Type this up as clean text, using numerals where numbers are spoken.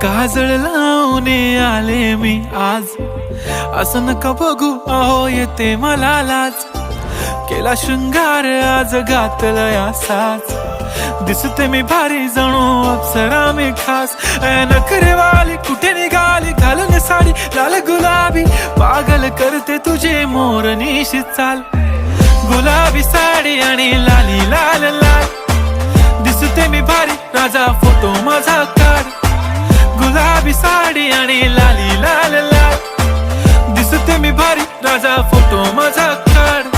काजळ लावून आले मी आज, असं नका बघू अहो येते मला लाज. केला शृंगार आज घातला साज, दिसते मी भारी जणू अप्सरा मी खास. नखरेवाली कुठे निघाली घालून साडी लाल गुलाबी, पागल करते तुझे मोरनीशी चाल. गुलाबी साडी आणि लाली लाल लाल, दिसते मी भारी राजा फोटो माझा काढ. गुलाबी साडी आणि लाली लाल लाल, दिसते मी भारी राजा फोटो माझा काढ.